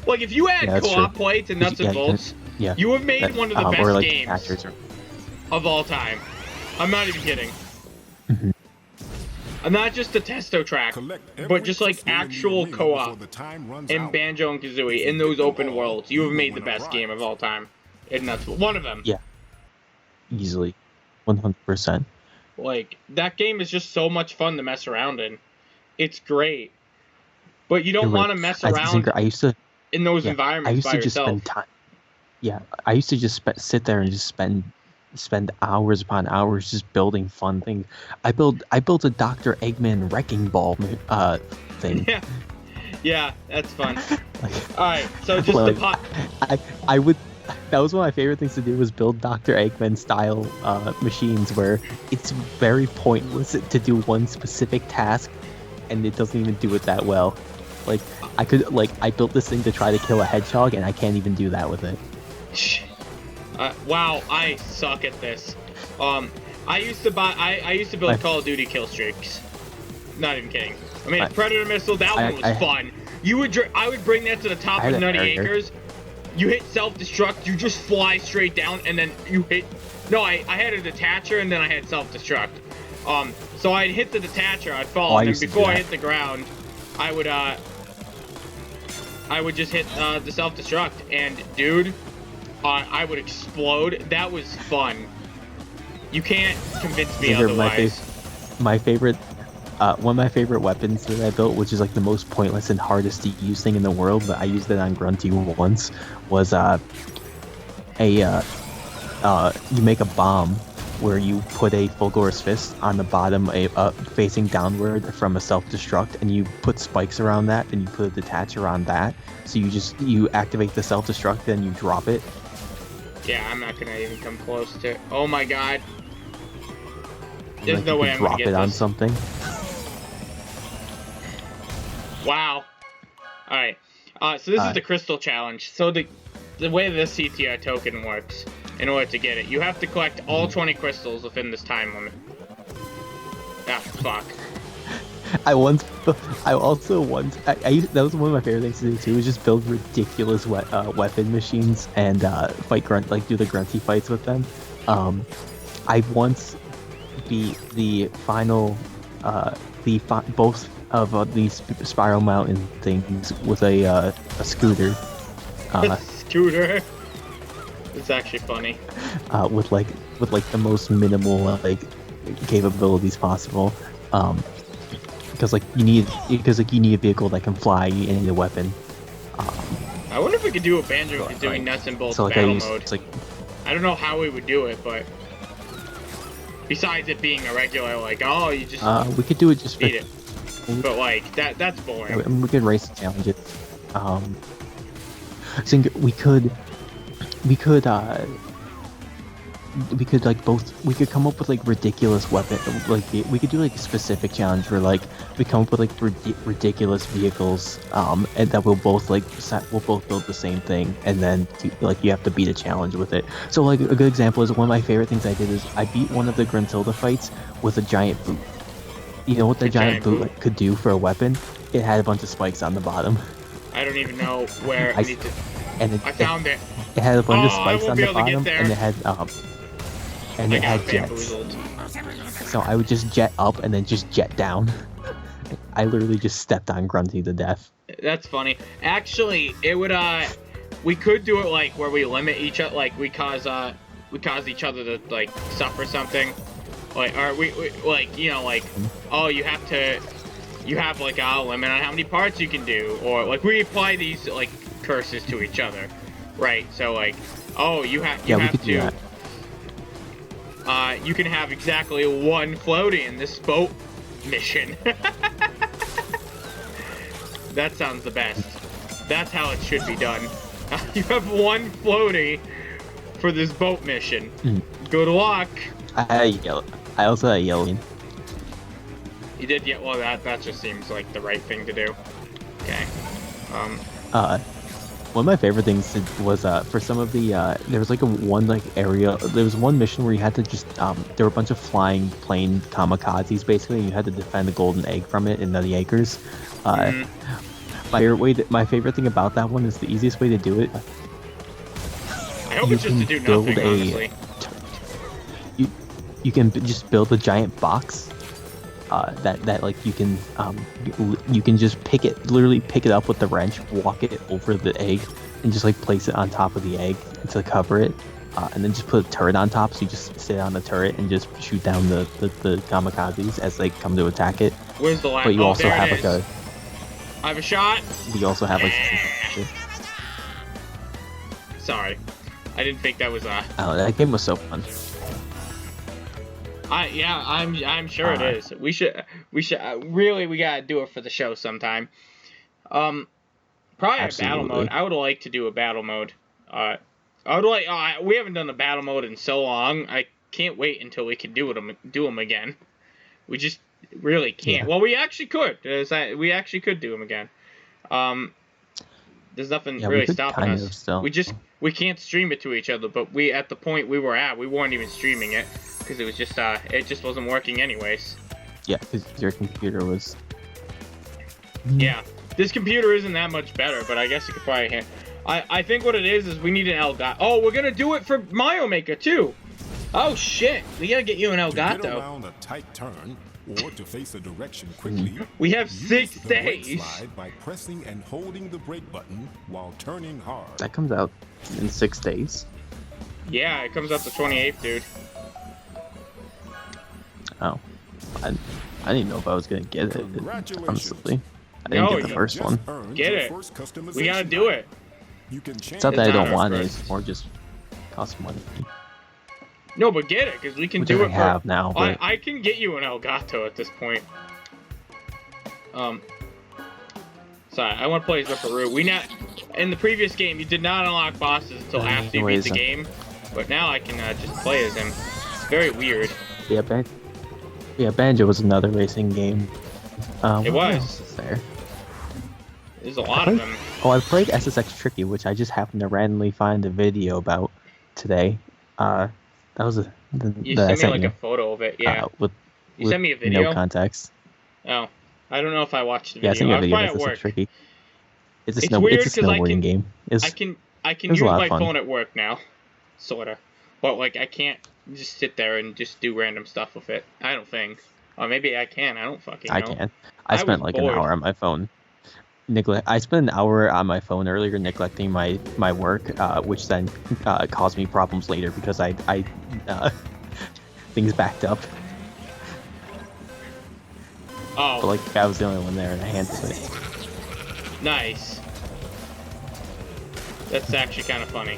Like if you had co-op play to nuts and bolts, you have made one of the best games of all time. I'm not even kidding. Not just the testo track, but just like actual co-op in Banjo and Kazooie in those open worlds. You have made the best game of all time. And that's one of them. Yeah. Easily. 100%. Like, that game is just so much fun to mess around in. It's great. But you don't want to mess around in those environments by yourself. Just spend time. Yeah, I used to just sit there and just spend hours upon hours just building fun things. I built a Dr. Eggman wrecking ball thing. Yeah, that's fun. All right, so just like, I would. That was one of my favorite things to do was build Dr. Eggman style machines where it's very pointless to do one specific task, and it doesn't even do it that well. Like I built this thing to try to kill a hedgehog, and I can't even do that with it. Wow, I suck at this. I used to build Call of Duty kill streaks. Not even kidding. I mean, Predator missile. That one was fun. I would bring that to the top of Nutty Acres. You hit self-destruct. You just fly straight down, and then you hit. No, I had a detacher, and then I had self-destruct. So I'd hit the detacher. I'd fall, and then before I hit the ground, I would just hit the self-destruct, and dude. I would explode. That was fun. You can't convince me otherwise. My favorite, one of my favorite weapons that I built, which is like the most pointless and hardest to use thing in the world, but I used it on Grunty once, was you make a bomb where you put a Fulgor's Fist on the bottom, facing downward from a self-destruct, and you put spikes around that, and you put a detacher on that. So you activate the self-destruct, then you drop it. Yeah, I'm not gonna even come close to it. Oh my god. There's no way I'm gonna get this. Drop it on something. Wow. Alright. So this is the crystal challenge. So the way this CTR token works, in order to get it, you have to collect all 20 crystals within this time limit. Ah, fuck. That was one of my favorite things to do too, was just build ridiculous weapon machines and fight do the grunty fights with them. I once beat the final, both of these spiral mountain things with a scooter. Scooter. It's actually funny. With the most minimal capabilities possible. Because you need a vehicle that can fly. You need a weapon. I wonder if we could do a Banjo doing nuts and bolts battle mode. I don't know how we would do it, but besides it being a regular, you just we could do it just beat it. But that's boring. I mean, we could race challenges. Zinker, we could come up with ridiculous weapon, we could do a specific challenge where we come up with ridiculous vehicles, and that we'll both build the same thing, and then you have to beat a challenge with it. So a good example is one of my favorite things I did is I beat one of the Gruntilda fights with a giant boot. You know what the giant boot could do for a weapon? It had a bunch of spikes on the bottom. I don't even know where I need to. I found it. It had a bunch of spikes on the bottom, and it had jets. So I would just jet up and then just jet down. I literally just stepped on Grunty to death. That's funny. Actually, it would we could do it where we limit each other, we cause each other to suffer something, oh, you have a limit on how many parts you can do, or we apply these curses to each other, right? So you have to. You can have exactly one floaty in this boat mission. That sounds the best. That's how it should be done. You have one floaty for this boat mission. Good luck. I also had yelling. You did well, that just seems like the right thing to do. Okay. One of my favorite things was for some of the there was like one area. There was one mission where you had to just there were a bunch of flying plane kamikazes basically, and you had to defend the golden egg from it in the acres. My favorite thing about that one is the easiest way to do it. I hope it's just to do nothing, honestly. You can just build a giant box that like you can just literally pick it up with the wrench, walk it over the egg, and just like place it on top of the egg to cover it, and then just put a turret on top. So you just sit on the turret and just shoot down the kamikazes as they come to attack it. Where's the last? But you also there have it is. I have a shot. You also have like. Sorry, I didn't think that was Oh, that game was so fun. Yeah, I'm sure it is. We should really, we gotta do it for the show sometime. Probably Absolutely. a battle mode. I would like to do a battle mode. I would like. We haven't done a battle mode in so long. I can't wait until we can do them again. We just really can't. Yeah. Well, we actually could. We actually could do them again. There's nothing really stopping us. We can't stream it to each other. But at the point we were at, we weren't even streaming it because it was just it just wasn't working anyways. Yeah, because your computer was. Yeah, this computer isn't that much better, but I guess you could probably. I think what it is we need an Elgato. Oh, we're gonna do it for Mario Maker too. Oh shit, we gotta get you an Elgato. To get around a tight turn or to face a direction quickly, we have use 6 the brake days. slide by pressing and holding the brake button while turning hard. That comes out in 6 days. Yeah, it comes out the 28th, dude. Oh, I didn't know if I was gonna get it. Honestly, I didn't get the first one. Get it. We gotta do it. It's not that I don't want it; it's more just costs money. No, but get it, because we can Which do I it for. have now. But... I can get you an Elgato at this point. Sorry, I want to play as Ripperoo. In the previous game, you did not unlock bosses until after you beat the game, but now I can just play as him. It's very weird. Yeah, Banjo was another racing game. It what was. else is there? There's a lot of them. Oh, I played SSX Tricky, which I just happened to randomly find a video about today. That was You sent me like a photo of it, yeah. You sent me a video? No context. Oh, I don't know if I watched the video. Yeah, I sent you a video. I was probably at work. Tricky. It's a I snowboarding game. can use my phone at work now, sorta. But like I can't just sit there and just do random stuff with it. I don't think. Or maybe I can. I don't fucking know. I can. I spent like an hour on my phone. I spent an hour on my phone earlier neglecting my work, which then caused me problems later because I things backed up. Oh. But like I was the only one there and I handled it. Nice. That's actually kind of funny.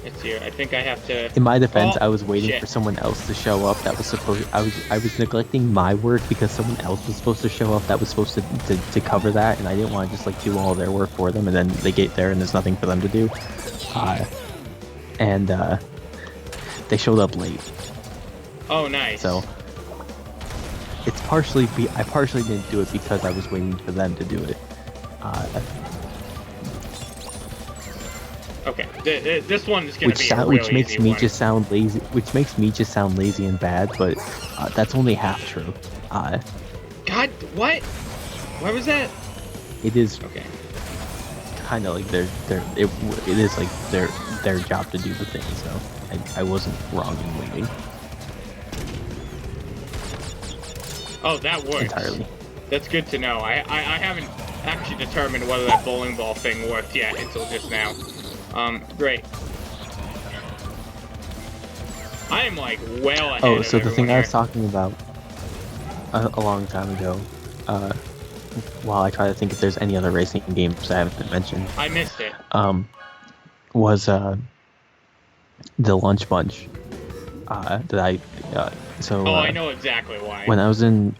It's here. I think I have to. In my defense, I was waiting for someone else to show up. That was supposed. I was neglecting my work because someone else was supposed to show up. That was supposed to cover that, and I didn't want to just like do all their work for them, and then they get there and there's nothing for them to do. They showed up late. Oh, nice. So it's partially I partially didn't do it because I was waiting for them to do it. Okay, this one is gonna be a really which makes easy me one. just sound lazy. Which makes me just sound lazy and bad, but that's only half true. God, what? Why was that? It is okay. Kind of like it is like their job to do the thing. So I wasn't wrong in waiting. Oh, that works. Entirely. That's good to know. I haven't actually determined whether that bowling ball thing worked yet until just now. Great. I am like well ahead of so the thing everyone I was here. talking about a long time ago, while I try to think if there's any other racing games I haven't mentioned. I missed it. Was the Lunch Bunch that I so. Oh, I know exactly why. When I was in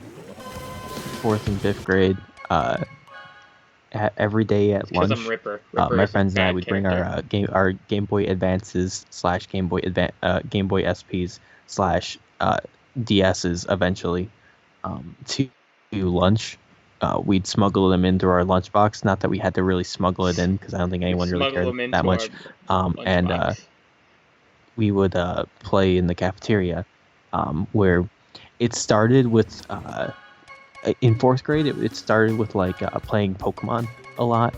4th and 5th grade, every day at lunch, I'm Ripper. Ripper my is a friends and I bad would bring character. our Game Boy Advances / Game Boy SPs / DSs eventually to lunch, we'd smuggle them into our lunchbox. Not that we had to really smuggle it in, because I don't think anyone really Smuggle cared them into that much. And lunchbox. we would play in the cafeteria, where it started with in fourth grade. It started with like playing Pokemon a lot.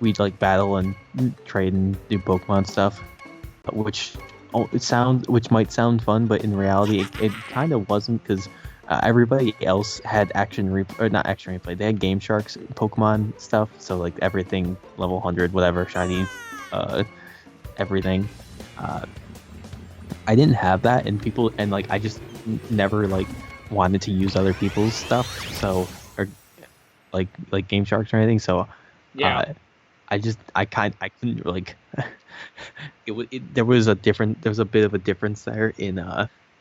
We'd like battle and trade and do Pokemon stuff, which might sound fun, but in reality it kind of wasn't, because everybody else had not action replay. They had Game Shark's Pokemon stuff, so like everything level 100, whatever, shiny, everything. I didn't have that, and like I just never like wanted to use other people's stuff, so or like Game Sharks or anything. So Yeah. I couldn't like there was a bit of a difference there in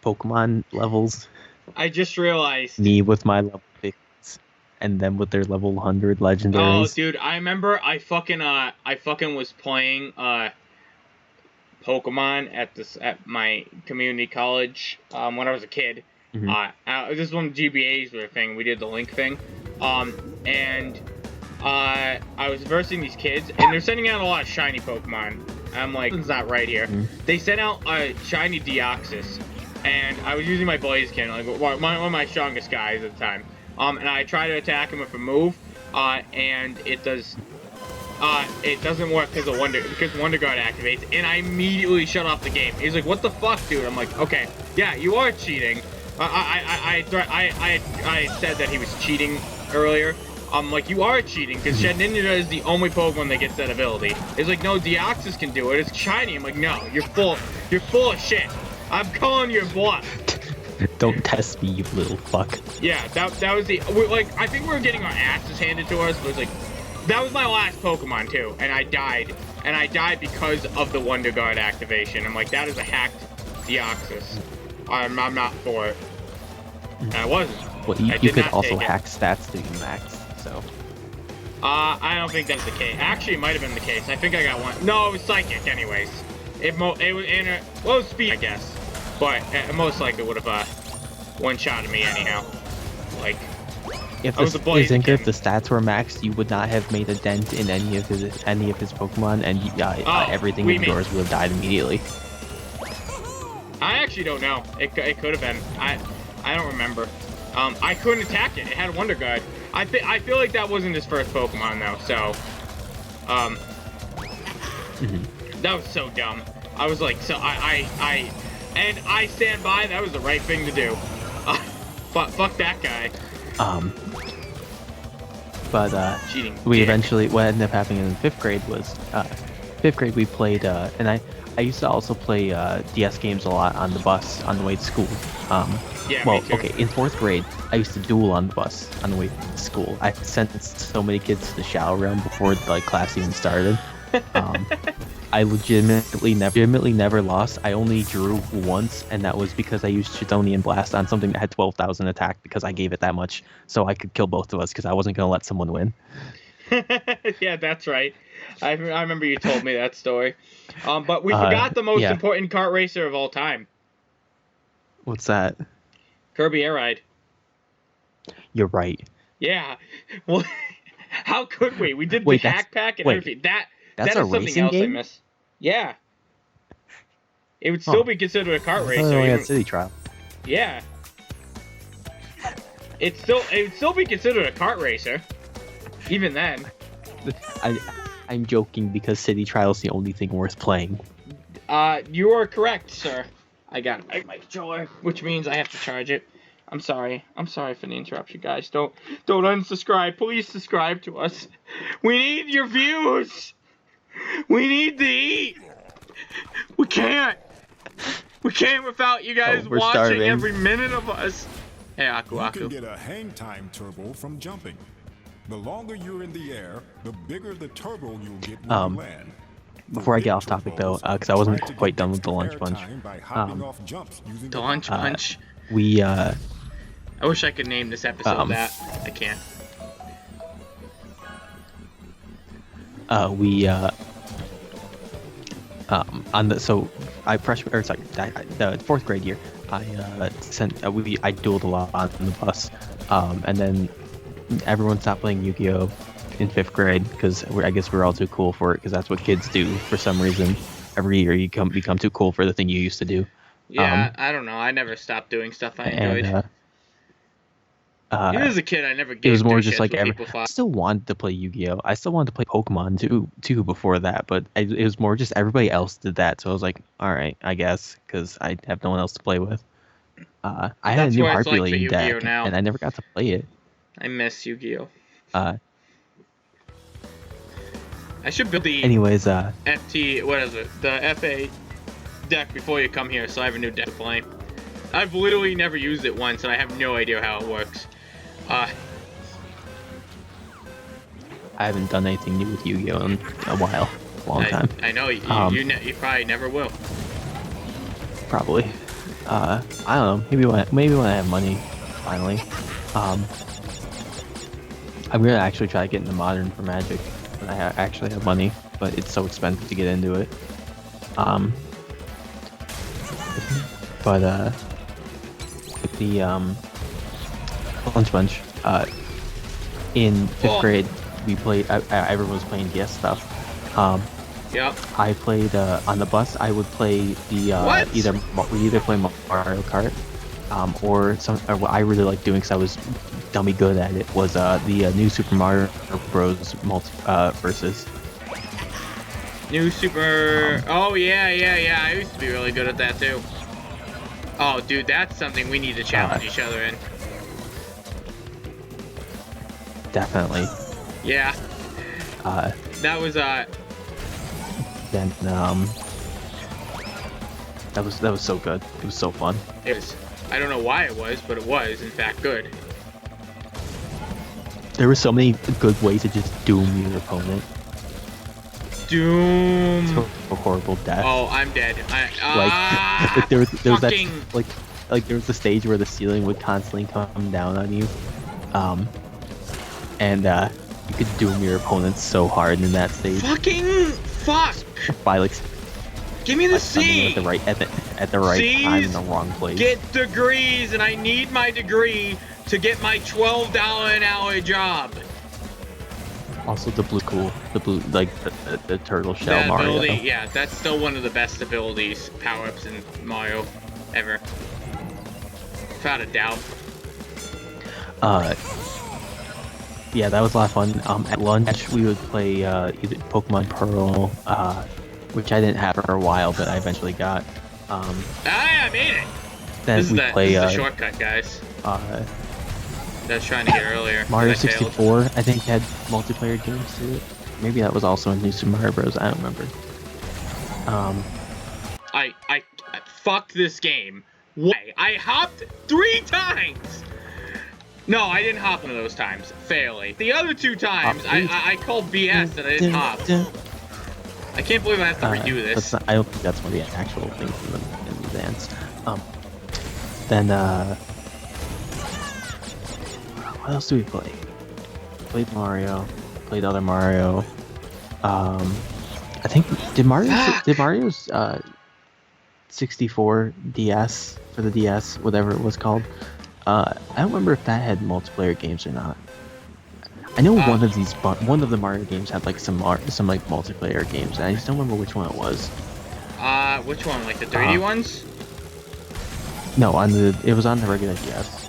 Pokemon levels. I just realized. Me with my level 50s and them with their level 100 legendaries. Oh, dude, I remember I fucking was playing Pokemon at my community college when I was a kid. Mm-hmm. This is when GBAs were a thing. We did the Link thing, and I was versing these kids, and they're sending out a lot of shiny Pokemon. I'm like, something's not right here. Mm-hmm. They sent out a shiny Deoxys, and I was using my Blaziken, like one of my strongest guys at the time. And I try to attack him with a move, and it doesn't work because Wonder Guard activates, and I immediately shut off the game. He's like, "What the fuck, dude?" I'm like, "Okay, yeah, you are cheating." I said that he was cheating earlier. I'm like, "You are cheating because Shed Ninja is the only Pokemon that gets that ability." He's like, "No, Deoxys can do it. It's shiny." I'm like, "No, you're full of shit. I'm calling your bluff." Don't test me, you little fuck. Yeah, that was I think we were getting our asses handed to us, but it was like, that was my last Pokemon too, and I died. And I died because of the Wonder Guard activation. I'm like, that is a hacked Deoxys. I'm not for it. And I wasn't. Well, you could also hack stats to your max, so. I don't think that's the case. Actually, it might have been the case. I think I got one. No, it was Psychic anyways. It was in a, well, speed, I guess. But it most likely would have one-shotted me anyhow. Like, if the stats were maxed, you would not have made a dent in any of his Pokemon, and everything in yours would have died immediately. I actually don't know. It could have been. I don't remember. I couldn't attack it. It had Wonder Guard. I feel like that wasn't his first Pokemon though. So, that was so dumb. I was like, and I stand by. That was the right thing to do. Fuck that guy. But cheating. We eventually, what ended up happening in 5th grade was, 5th grade we played, and I used to also play DS games a lot on the bus on the way to school. Yeah, well, me too. okay, in 4th grade, I used to duel on the bus on the way to school. I sent so many kids to the shower room before like class even started. I legitimately never lost. I only drew once, and that was because I used Chitonian Blast on something that had 12,000 attack because I gave it that much, so I could kill both of us because I wasn't going to let someone win. Yeah, that's right. I remember you told me that story. But we forgot the most important kart racer of all time. What's that? Kirby Air Ride. You're right. Yeah. Well, how could we? We did the hack pack and everything. That is something else game? I miss. Yeah. It would still be considered a kart racer. Oh, yeah, City Trial. Yeah. It would still be considered a kart racer. Even then. I'm joking because City Trial is the only thing worth playing. You are correct, sir. I got my controller, which means I have to charge it. I'm sorry. I'm sorry for the interruption, guys. Don't unsubscribe. Please subscribe to us. We need your views. We need to eat. We can't without you guys watching starving. Every minute of us. Hey, Aku. You can get a hang time turbo from jumping. The longer you're in the air, the bigger the turbo you'll get when you land. Before I get off topic though, because I wasn't quite done with the lunch bunch. The lunch bunch. We I wish I could name this episode that. I can't. The 4th grade year, I dueled a lot on the bus, and then everyone stopped playing Yu-Gi-Oh in 5th grade because I guess we're all too cool for it because that's what kids do for some reason. Every year you become too cool for the thing you used to do. Yeah, I don't know. I never stopped doing stuff I enjoyed. And Even as a kid, I never it gave was more two just shits like what people I thought. still wanted to play Yu-Gi-Oh. I still wanted to play Pokemon too before that, but it was more just everybody else did that, so I was like, all right, I guess, because I have no one else to play with. I had a That's new what it's like for Harpylian Yu-Gi-Oh deck, now. and I never got to play it. I miss Yu-Gi-Oh. Uh, I should build the anyways, FT, what is it? The FA deck before you come here, so I have a new deck to play. I've literally never used it once, and I have no idea how it works. I haven't done anything new with Yu-Gi-Oh in a while, long time. I know you probably never will. Probably. I don't know. Maybe when I have money, finally. I'm gonna actually try to get into Modern for Magic when I actually have money, but it's so expensive to get into it. But with the Lunch Bunch, in 5th grade, we played. Everyone was playing DS stuff. Yep. I played on the bus. I would play the we either play Mario Kart, or what I really liked doing because I was dummy good at it was the new Super Mario Bros. Versus. New Super. Oh yeah. I used to be really good at that too. Oh, dude, that's something we need to challenge each other in. Definitely. Yeah. That was Then that was so good. It was so fun. It was. I don't know why it was, but it was in fact good. There were so many good ways to just doom your opponent. Doom. To a horrible death. Oh, I'm dead. Like there was fucking... that like there was the stage where the ceiling would constantly come down on you, and you could doom your opponents so hard in that stage. Fucking fuck! By like give me the C C. at the right C's time in the wrong place. Get degrees, and I need my degree to get my $12 an hour job. Also the blue like the turtle shell That Mario. ability, yeah, that's still one of the best abilities, power-ups in Mario ever. Without a doubt. Yeah, that was a lot of fun. At lunch we would play either Pokemon Pearl, which I didn't have for a while, but I eventually got. I made it. Then This is the shortcut, guys. That I was trying to get earlier. Mario I failed. 64, I think, had multiplayer games to it. Maybe that was also in New Super Mario Bros. I don't remember. I fucked this game. Why? I hopped 3 times. No, I didn't hop one of those times. Failing. The other 2 times, I called BS that I didn't hop. I can't believe I have to redo this. I don't think that's one of the actual things in the dance. Then what else do we play? Played Mario. Played other Mario. I think did Mario's 64 DS for the DS, whatever it was called. I don't remember if that had multiplayer games or not. I know one of the Mario games had like some like multiplayer games, and I just don't remember which one it was. Which one? Like the 3D ones? No, it was on the regular DS.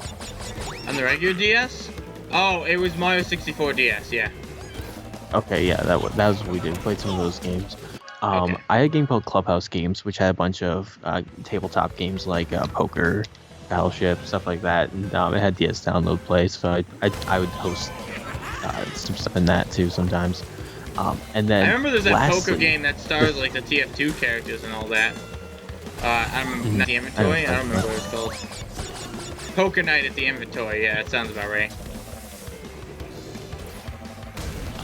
On the regular DS? Oh, it was Mario 64 DS, yeah. Okay, yeah, that was what we did. We played some of those games. Okay. I had a game called Clubhouse Games, which had a bunch of tabletop games like poker, Battleship, stuff like that, and it had DS download play, so I would host some stuff in that too sometimes. And then I remember there's that lastly, poker game that stars like the TF2 characters and all that. I don't remember, not the inventory, I don't remember what it's called. Poker Night at the Inventory, yeah, that sounds about right.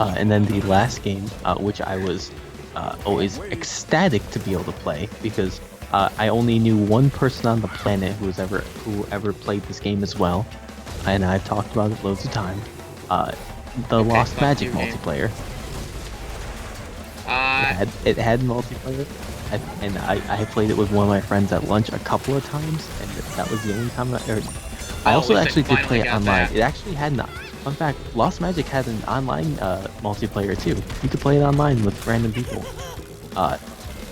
And then the last game, which I was always ecstatic to be able to play, because I only knew one person on the planet who ever played this game as well, and I've talked about it loads of times. The Lost Magic multiplayer. It had multiplayer, and I played it with one of my friends at lunch a couple of times, and that was the only time I also actually did play it online. It actually had Fun fact, Lost Magic had an online multiplayer too. You could play it online with random people.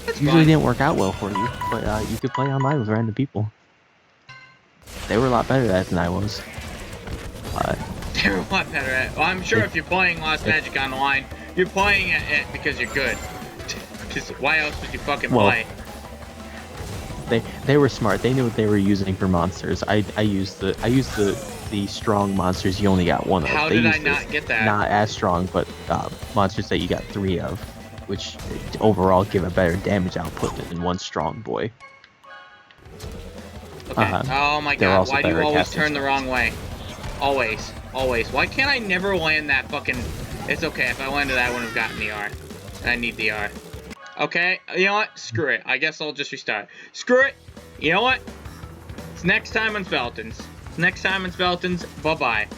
Usually fun. didn't work out well for you, but you could play online with random people. They were a lot better at it than I was. They're a lot better at it. Well, I'm sure if you're playing Lost Magic online, you're playing it because you're good. Because why else would you fucking play? They were smart. They knew what they were using for monsters. I used the strong monsters. You only got one of. How did I not get that? Not as strong, but monsters that you got 3 of, which overall give a better damage output than one strong boy. Okay. Oh my god, why do you always turn the wrong way? Always. Always. Why can't I never land that fucking... It's okay, if I landed that, I wouldn't have gotten the R. And I need the R. Okay, you know what? Screw it. I guess I'll just restart. Screw it! You know what? It's next time on Speletons. Next time on Speletons. Bye-bye.